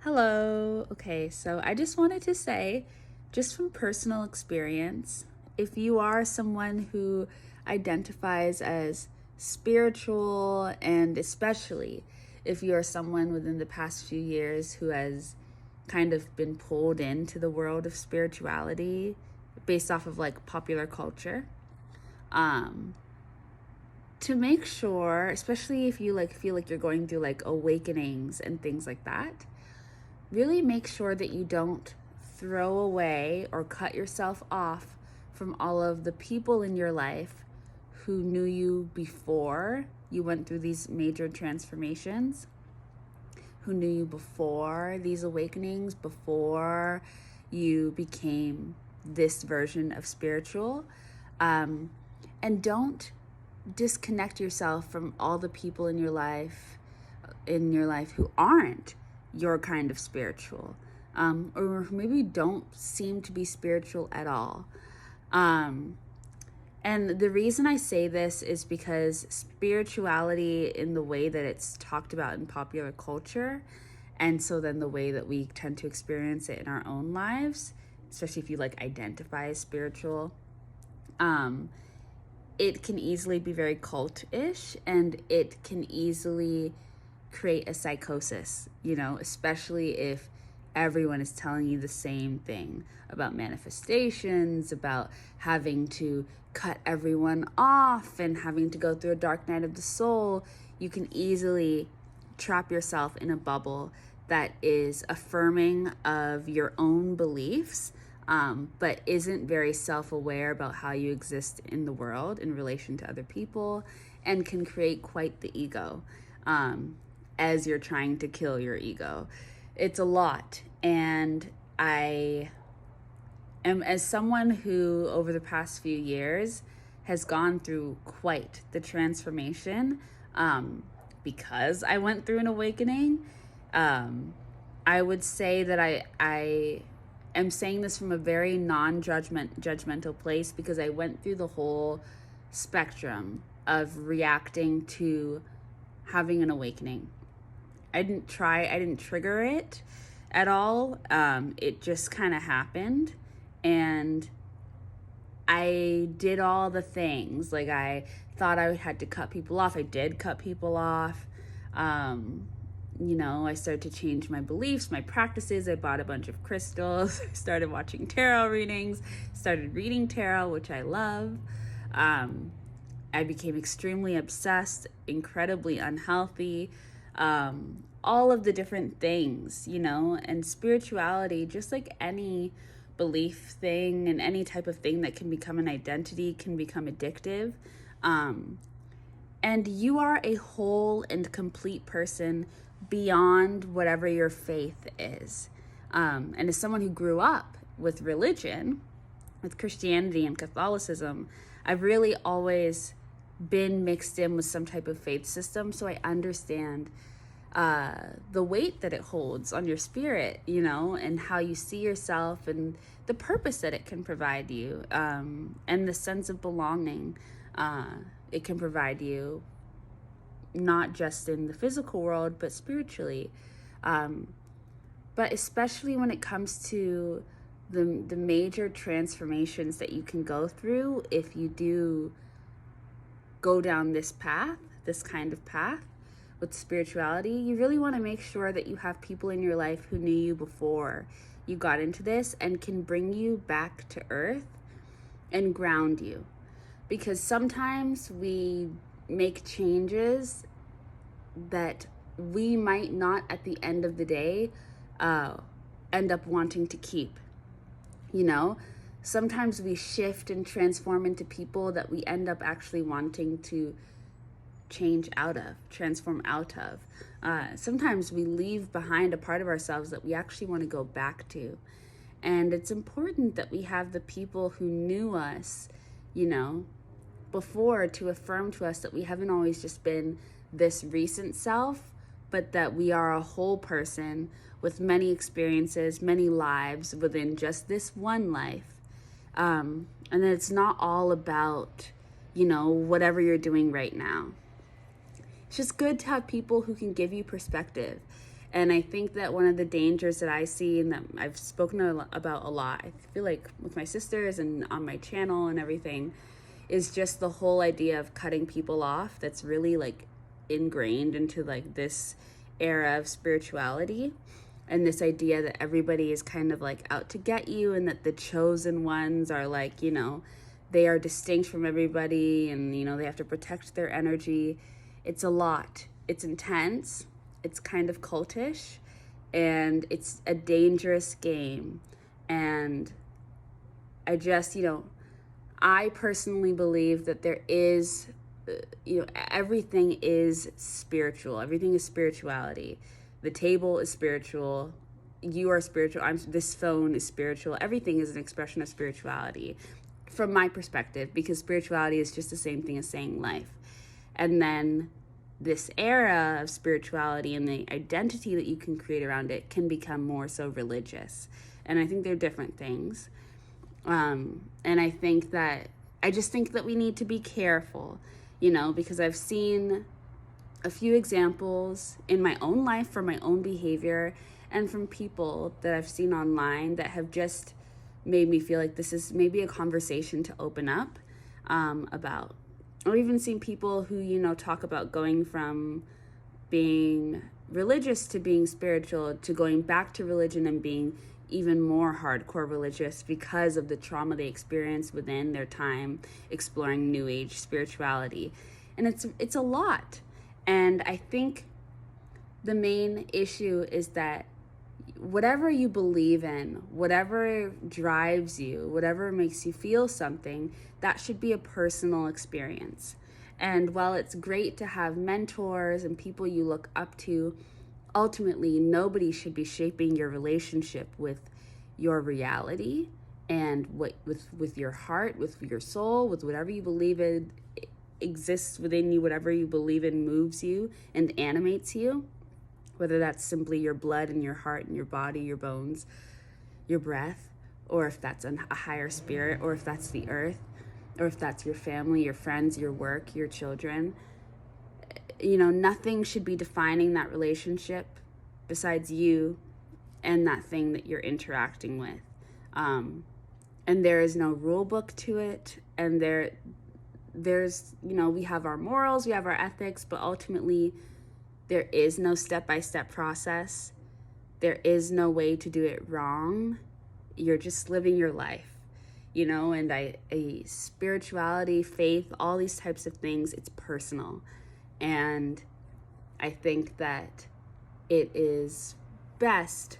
Hello. Okay, so I just wanted to say, just from personal experience, if you are someone who identifies as spiritual, and especially if you are someone within the past few years who has kind of been pulled into the world of spirituality based off of like popular culture, um, to make sure, especially if you like feel like you're going through like awakenings and things like that, really make sure that you don't throw away or cut yourself off from all of the people in your life who knew you before you went through these major transformations, who knew you before these awakenings, before you became this version of spiritual. And don't disconnect yourself from all the people in your life who aren't your kind of spiritual, or maybe don't seem to be spiritual at all. And the reason I say this is because spirituality, in the way that it's talked about in popular culture, and so then the way that we tend to experience it in our own lives, especially if you like identify as spiritual, it can easily be very cult-ish, and it can easily create a psychosis, especially if everyone is telling you the same thing about manifestations, about having to cut everyone off and having to go through a dark night of the soul. You can easily trap yourself in a bubble that is affirming of your own beliefs, but isn't very self-aware about how you exist in the world in relation to other people, and can create quite the ego as you're trying to kill your ego. It's a lot. And I am, as someone who over the past few years has gone through quite the transformation, because I went through an awakening, I would say that I am saying this from a very non-judgmental place, because I went through the whole spectrum of reacting to having an awakening. I didn't trigger it at all. It just kind of happened, and I did all the things. Like, I thought I had to cut people off. I did cut people off. I started to change my beliefs, my practices. I bought a bunch of crystals. I started watching tarot readings, started reading tarot, which I love. I became extremely obsessed, incredibly unhealthy, all of the different things, and spirituality, just like any belief thing and any type of thing that can become an identity, can become addictive. And you are a whole and complete person beyond whatever your faith is. And as someone who grew up with religion, with Christianity and Catholicism, I've really always been mixed in with some type of faith system, so I understand the weight that it holds on your spirit, and how you see yourself, and the purpose that it can provide you, and the sense of belonging it can provide you, not just in the physical world, but spiritually. But especially when it comes to the major transformations that you can go through if you do go down this path, this kind of path with spirituality, you really want to make sure that you have people in your life who knew you before you got into this and can bring you back to earth and ground you. Because sometimes we make changes that we might not, at the end of the day, end up wanting to keep. Sometimes we shift and transform into people that we end up actually wanting to transform out of. Sometimes we leave behind a part of ourselves that we actually want to go back to. And it's important that we have the people who knew us, before, to affirm to us that we haven't always just been this recent self, but that we are a whole person with many experiences, many lives within just this one life. And that it's not all about, whatever you're doing right now. It's just good to have people who can give you perspective And I think that one of the dangers that I see and that I've spoken about a lot, I feel like with my sisters and on my channel and everything, is just the whole idea of cutting people off that's really like ingrained into like this era of spirituality, and this idea that everybody is kind of like out to get you, and that the chosen ones are like, you know, they are distinct from everybody, and you know, they have to protect their energy. It's a lot. It's intense. It's kind of cultish, and it's a dangerous game. And I just, you know, I personally believe that there is, you know, everything is spiritual. Everything is spirituality. The table is spiritual. You are spiritual. This phone is spiritual. Everything is an expression of spirituality from my perspective, because spirituality is just the same thing as saying life. And then this era of spirituality and the identity that you can create around it can become more so religious. And I think they're different things. And I just think that we need to be careful, you know, because I've seen a few examples in my own life for my own behavior and from people that I've seen online that have just made me feel like this is maybe a conversation to open up about. Or even seen people who, you know, talk about going from being religious to being spiritual to going back to religion and being even more hardcore religious because of the trauma they experienced within their time exploring New Age spirituality. And it's a lot. And I think the main issue is that whatever you believe in, whatever drives you, whatever makes you feel something, that should be a personal experience. And while it's great to have mentors and people you look up to, ultimately nobody should be shaping your relationship with your reality and with your heart, with your soul, with whatever you believe in exists within you, whatever you believe in moves you and animates you. Whether that's simply your blood and your heart and your body, your bones, your breath, or if that's a higher spirit, or if that's the earth, or if that's your family, your friends, your work, your children. You know, nothing should be defining that relationship besides you and that thing that you're interacting with. And there is no rule book to it. And there's, you know, we have our morals, we have our ethics, but ultimately there is no step-by-step process. There is no way to do it wrong. You're just living your life, you know, and spirituality, faith, all these types of things, it's personal. And I think that it is best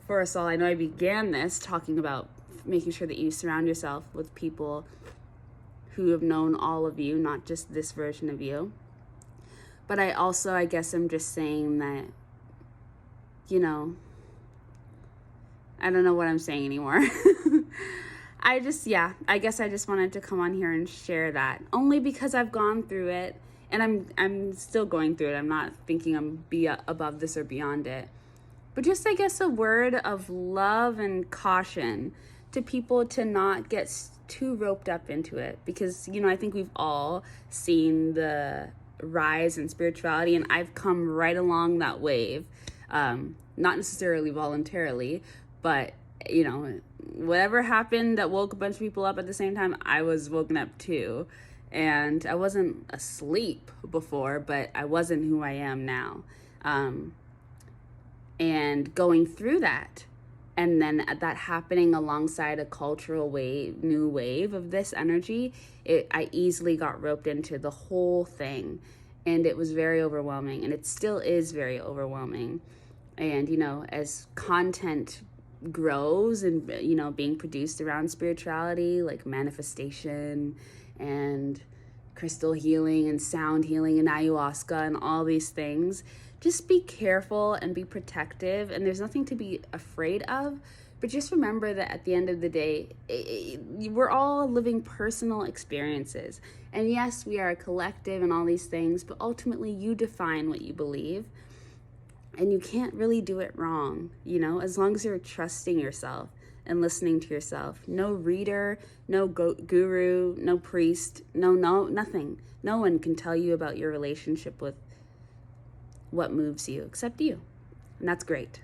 for us all. I know I began this talking about making sure that you surround yourself with people who have known all of you, not just this version of you. But I guess I'm just saying that, you know, I don't know what I'm saying anymore. I guess I just wanted to come on here and share that, only because I've gone through it, and I'm still going through it. I'm not thinking I'm above this or beyond it. But just, I guess, a word of love and caution to people to not get too roped up into it, because, you know, I think we've all seen the rise in spirituality, and I've come right along that wave, not necessarily voluntarily, but, you know, whatever happened that woke a bunch of people up at the same time, I was woken up too. And I wasn't asleep before, but I wasn't who I am now. And going through that, and then that happening alongside a cultural new wave of this energy, I easily got roped into the whole thing. And it was very overwhelming, and it still is very overwhelming. And, you know, as content grows and, you know, being produced around spirituality, like manifestation and crystal healing and sound healing and ayahuasca and all these things, just be careful and be protective. And there's nothing to be afraid of, but just remember that at the end of the day, we're all living personal experiences. And yes, we are a collective and all these things, but ultimately you define what you believe, and you can't really do it wrong, you know, as long as you're trusting yourself and listening to yourself. No reader, no guru, no priest, nothing. No one can tell you about your relationship with what moves you except you. And that's great.